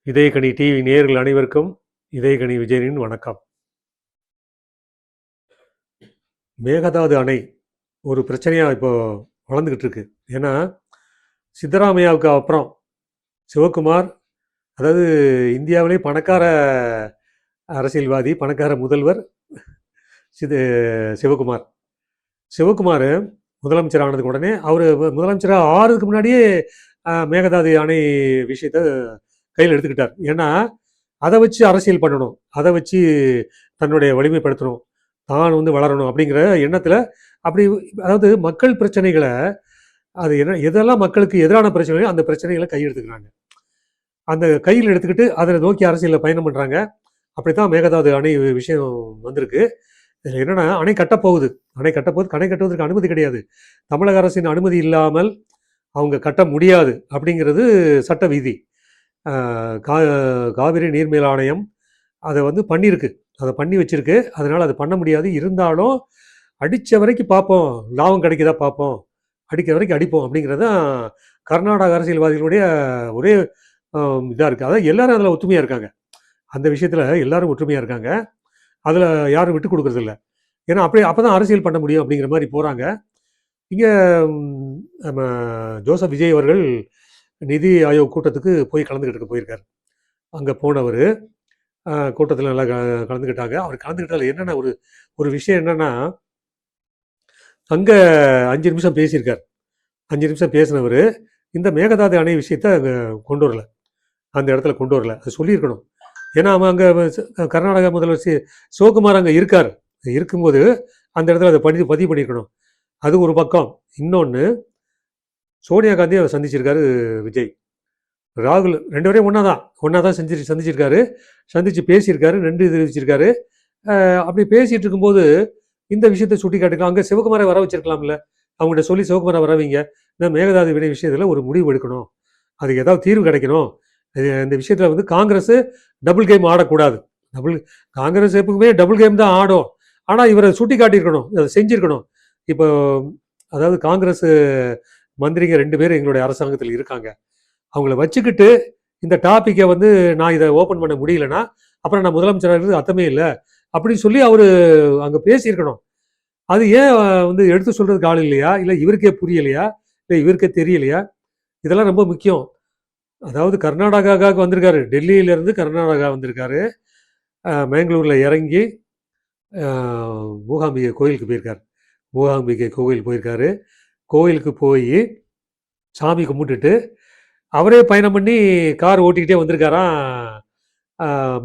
இதயக்கனி TV நேயர்கள் அனைவருக்கும் இதயக்கனி விஜயனின் வணக்கம். மேகதாது அணை ஒரு பிரச்சனையாக இப்போ வளர்ந்துக்கிட்டு இருக்கு. ஏன்னா சித்தராமையாவுக்கு அப்புறம் சிவகுமார், அதாவது இந்தியாவிலே பணக்கார அரசியல்வாதி, பணக்கார முதல்வர் சிவகுமார். சிவகுமார் முதலமைச்சர் ஆனதுக்கு உடனே அவர் முதலமைச்சராக ஆறதுக்கு முன்னாடியே மேகதாது அணை விஷயத்தை கையில் எடுத்துக்கிட்டார். ஏன்னா அதை வச்சு அரசியல் பண்ணணும், அதை வச்சு தன்னுடைய வலிமைப்படுத்தணும், தான் வளரணும் அப்படிங்கிற எண்ணத்தில் அப்படி, அதாவது மக்கள் பிரச்சனைகளை, அது என்ன எதெல்லாம் மக்களுக்கு எதிரான பிரச்சனைகளோ அந்த பிரச்சனைகளை கையெடுத்துக்கிறாங்க. அந்த கையில் எடுத்துக்கிட்டு அதை நோக்கி அரசியலில் பயணம் பண்ணுறாங்க. அப்படித்தான் மேகதாது அணை விஷயம் வந்திருக்கு. இதில் என்னென்னா, அணை கட்டப்போகுது, அணை கட்டுவதற்கு அனுமதி கிடையாது. தமிழக அரசின் அனுமதி இல்லாமல் அவங்க கட்ட முடியாது அப்படிங்கிறது சட்ட விதி. காவிரி நீர்மேல் ஆணையம் அதை பண்ணியிருக்கு, அதை பண்ணி வச்சிருக்கு. அதனால் அது பண்ண முடியாது. இருந்தாலும் அடித்த வரைக்கும் பார்ப்போம், லாபம் கிடைக்குதா பார்ப்போம், அடிக்கிற வரைக்கும் அடிப்போம் அப்படிங்கிறது தான் கர்நாடக அரசியல்வாதிகளுடைய ஒரே இதாக இருக்குது. அதாவது எல்லாரும் அதில் ஒற்றுமையாக இருக்காங்க. அந்த விஷயத்தில் எல்லாரும் ஒற்றுமையாக இருக்காங்க. அதில் யாரும் விட்டு கொடுக்குறதில்ல. ஏன்னா அப்போ தான் அரசியல் பண்ண முடியும் அப்படிங்கிற மாதிரி போகிறாங்க. இங்கே நம்ம ஜோசப் விஜய் அவர்கள் நிதி ஆயோக் கூட்டத்துக்கு போய் கலந்துக்கிட்டு போயிருக்கார். அங்கே போனவர் கூட்டத்தில் நல்லா கலந்துக்கிட்டாங்க. அவர் கலந்துக்கிட்டால் என்னென்ன ஒரு விஷயம் என்னென்னா, அங்கே 5 நிமிஷம் பேசியிருக்கார். 5 நிமிஷம் பேசினவர் இந்த மேகதாது அணை விஷயத்தை அங்கே கொண்டு வரல, அந்த இடத்துல கொண்டு வரல. அது சொல்லியிருக்கணும். ஏன்னா அவன் அங்கே கர்நாடக முதல்வர் சிவகுமார் அங்கே இருக்கார். இருக்கும்போது அந்த இடத்துல அதை பதிவு பண்ணியிருக்கணும். அது ஒரு பக்கம். இன்னொன்று, சோனியா காந்தியை அவர் சந்திச்சிருக்காரு விஜய். ராகுல் 2 பேரையும் ஒன்றா தான் சந்திச்சிருக்காரு. சந்தித்து பேசியிருக்காரு, நன்றி தெரிவிச்சிருக்காரு. அப்படி பேசிகிட்டு இருக்கும்போது இந்த விஷயத்தை சுட்டி காட்டிக்கலாம். அங்கே சிவகுமாரை வர வச்சிருக்கலாம்ல, அவங்கள்ட்ட சொல்லி சிவகுமாரை வர வைங்க, இந்த மேகதாது வினை விஷயத்தில் ஒரு முடிவு எடுக்கணும், அதுக்கு ஏதாவது தீர்வு கிடைக்கணும். இந்த விஷயத்தில் காங்கிரஸ் டபுள் கேம் ஆடக்கூடாது. காங்கிரஸ் எப்பவுமே டபுள் கேம் தான் ஆடும். ஆனால் இவரை சுட்டி காட்டியிருக்கணும், அதை செஞ்சுருக்கணும். இப்போ அதாவது காங்கிரஸ் மந்திரிங்க 2 பேர் எங்களுடைய அரசாங்கத்தில் இருக்காங்க. அவங்கள வச்சுக்கிட்டு இந்த டாப்பிக்கை நான் இதை ஓப்பன் பண்ண முடியலன்னா அப்புறம் நான் முதலமைச்சராக இருக்கிறது அர்த்தமே இல்லை அப்படின்னு சொல்லி அவர் அங்கே பேசியிருக்கணும். அது ஏன் எடுத்து சொல்கிறதுக்கு ஆள் இல்லையா, இல்லை இவருக்கே புரியலையா, இல்லை இவருக்கே தெரியலையா? இதெல்லாம் ரொம்ப முக்கியம். அதாவது கர்நாடகாவுக்கு வந்திருக்காரு, டெல்லியிலேருந்து கர்நாடகா வந்திருக்காரு. மேங்களூரில் இறங்கி மூகாம்பிகை கோயிலுக்கு போயிருக்காரு. மூகாம்பிகை கோவில் போயிருக்காரு. கோயிலுக்கு போய் சாமி கும்பிட்டுட்டு அவரே பயணம் பண்ணி கார் ஓட்டிக்கிட்டே வந்திருக்காராம்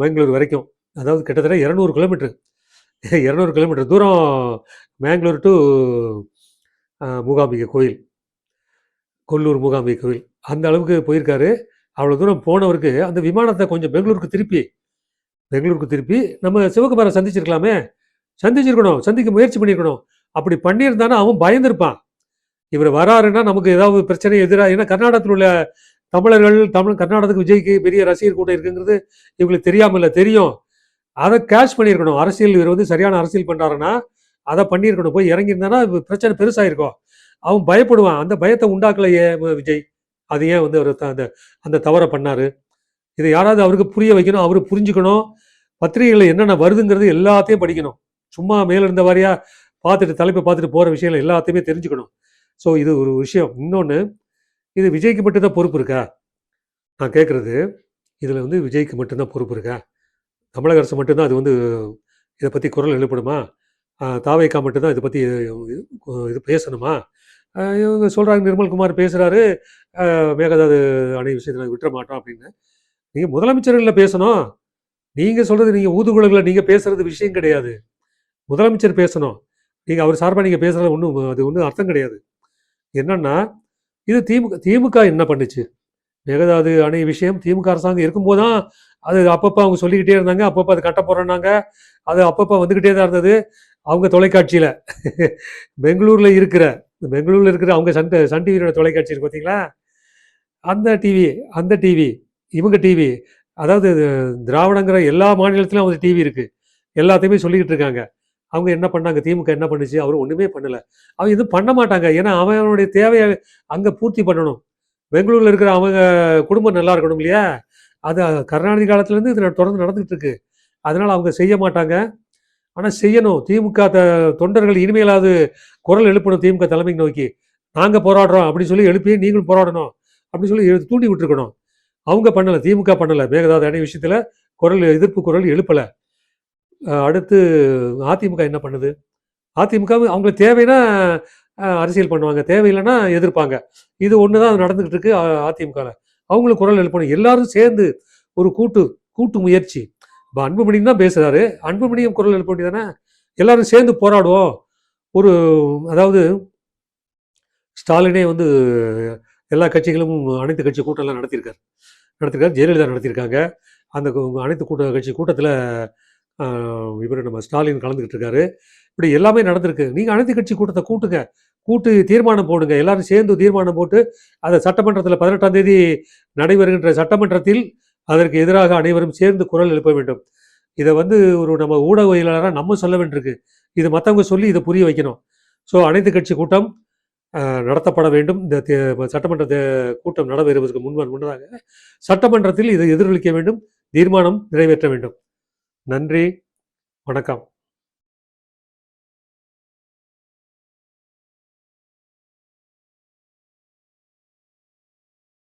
பெங்களூர் வரைக்கும். அதாவது கிட்டத்தட்ட 200 கிலோமீட்டர் தூரம் மேங்களூர் டு மூகாம்பிகை கோயில், கொல்லூர் மூகாம்பிகை கோயில், அந்த அளவுக்கு போயிருக்காரு. அவ்வளோ தூரம் போனவருக்கு அந்த விமானத்தை கொஞ்சம் பெங்களூருக்கு திருப்பி நம்ம சிவகுமாரை சந்திச்சிருக்கணும், சந்திக்க முயற்சி பண்ணியிருக்கணும். அப்படி பண்ணியிருந்தானா அவன் பயந்துருப்பான். இவர் வராருன்னா நமக்கு ஏதாவது பிரச்சனை எதிராக, ஏன்னா கர்நாடகத்தில் உள்ள தமிழர்கள், கர்நாடகத்துக்கு விஜய்க்கு பெரிய ரசிகர் கூட்டம் இருக்குங்கிறது இவங்களுக்கு தெரியாமல் இல்லை, தெரியும். அதை கேஷ் பண்ணியிருக்கணும். அரசியல் இவர் சரியான அரசியல் பண்ணுறாருன்னா அதை பண்ணியிருக்கணும். போய் இறங்கியிருந்தானா பிரச்சனை பெருசாயிருக்கும். அவன் பயப்படுவான். அந்த பயத்தை உண்டாக்கலையே விஜய். அது ஏன் அவர் அந்த தவறை பண்ணார்? இதை யாராவது அவருக்கு புரிய வைக்கணும், அவரு புரிஞ்சுக்கணும். பத்திரிகைகளில் என்னென்ன வருதுங்கிறது எல்லாத்தையும் படிக்கணும். சும்மா மேலிருந்த வாரியா தலைப்பை பார்த்துட்டு போகிற விஷயங்கள் எல்லாத்தையுமே தெரிஞ்சுக்கணும். ஸோ இது ஒரு விஷயம். இன்னொன்று, இது விஜய்க்கு மட்டும்தான் பொறுப்பு இருக்கா? நான் கேட்குறது, இதில் விஜய்க்கு மட்டும்தான் பொறுப்பு இருக்கா? தமிழக அரசு மட்டும்தான் அது இதை பற்றி குரல் எழுப்பணுமா? தாவேக்கா மட்டும்தான் இதை பற்றி இது பேசணுமா? இவங்க சொல்கிறாங்க, நிர்மல்குமார் பேசுகிறாரு, மேகதாது அணை விஷயத்தை நாங்கள் விட்டுற மாட்டோம் அப்படின்னு. நீங்கள் முதலமைச்சர்களில் பேசணும். நீங்கள் சொல்கிறது, நீங்கள் ஊதுகுழல்களை நீங்கள் பேசுகிறது விஷயம் கிடையாது. முதலமைச்சர் பேசணும். நீங்கள் அவர் சார்பாக நீங்கள் பேசுகிறது அது ஒன்றும் அர்த்தம் கிடையாது. என்னன்னா, இது திமுக என்ன பண்ணுச்சு? மேகதாது அணை விஷயம் திமுக அரசாங்கம் இருக்கும்போது தான் அது அப்பப்போ அவங்க சொல்லிக்கிட்டே இருந்தாங்க. அப்பப்போ அது கட்ட போகிறோன்னாங்க. அது அப்பப்போ வந்துக்கிட்டே தான் இருந்தது. அவங்க தொலைக்காட்சியில் பெங்களூரில் இருக்கிற அவங்க சன் டிவியோட தொலைக்காட்சி இருக்கு பார்த்தீங்களா, அந்த டிவி, இவங்க டிவி, அதாவது திராவிடங்கிற எல்லா மாநிலத்திலும் அவங்க டிவி இருக்கு. எல்லாத்தையுமே சொல்லிக்கிட்டு இருக்காங்க. அவங்க என்ன பண்ணாங்க? திமுக என்ன பண்ணுச்சு? அவரு ஒண்ணுமே பண்ணல. அவங்க எதுவும் பண்ண மாட்டாங்க. ஏன்னா, அவனுடைய தேவைய அங்க பூர்த்தி பண்ணணும். பெங்களூர்ல இருக்கிற அவங்க குடும்பம் நல்லா இருக்கணும் இல்லையா? அது கருணாநிதி காலத்துலேருந்து இது தொடர்ந்து நடந்துகிட்டு இருக்கு. அதனால அவங்க செய்ய மாட்டாங்க. ஆனா செய்யணும். திமுக தொண்டர்கள் இனிமேலாவது குரல் எழுப்பணும் திமுக தலைமை நோக்கி. நாங்க போராடுறோம் அப்படின்னு சொல்லி எழுப்பி நீங்களும் போராடணும் அப்படின்னு சொல்லி தூண்டி விட்டுருக்கணும். அவங்க பண்ணல. திமுக பண்ணல. மேகதாது அணை விஷயத்துல எதிர்ப்பு குரல் எழுப்பல. அடுத்து அதிமுக என்ன பண்ணுது? அதிமுக அவங்களுக்கு தேவைன்னா அரசியல் பண்ணுவாங்க. தேவையில்லைன்னா எதிர்ப்பாங்க. இது ஒண்ணு தான் நடந்துகிட்டு இருக்கு அதிமுகல. அவங்களும் குரல் எழுப்பணும். எல்லாரும் சேர்ந்து ஒரு கூட்டு முயற்சி. இப்ப அன்புமணியும் தான் பேசுறாரு. அன்புமணியும் குரல் எழுப்ப வேண்டியதானே? எல்லாரும் சேர்ந்து போராடுவோம். ஒரு அதாவது ஸ்டாலினே வந்து எல்லா கட்சிகளும் அனைத்து கட்சி கூட்டம்லாம் நடத்தியிருக்காரு. ஜெயலலிதா நடத்தியிருக்காங்க. அந்த அனைத்து கட்சி கூட்டத்தில் இவர் நம்ம ஸ்டாலின் கலந்துக்கிட்டு இருக்காரு. இப்படி எல்லாமே நடந்திருக்கு. நீங்க அனைத்து கட்சி கூட்டத்தை கூட்டுங்க. கூட்டு தீர்மானம் போடுங்க. எல்லாரும் சேர்ந்து தீர்மானம் போட்டு அதை சட்டமன்றத்தில் 18ஆம் தேதி நடைபெறுகின்ற சட்டமன்றத்தில் அதற்கு எதிராக அனைவரும் சேர்ந்து குரல் எழுப்ப வேண்டும். இதை வந்து ஒரு நம்ம ஊடகவியலாளராக நம்ம சொல்ல வேண்டியிருக்கு. இது மற்றவங்க சொல்லி இதை புரிய வைக்கணும். ஸோ அனைத்து கட்சி கூட்டம் நடத்தப்பட வேண்டும். இந்த சட்டமன்ற கூட்டம் நடைபெறுவதற்கு முன்னதாக சட்டமன்றத்தில் இதை எதிரொலிக்க வேண்டும். தீர்மானம் நிறைவேற்ற வேண்டும். நன்றி, வணக்கம்.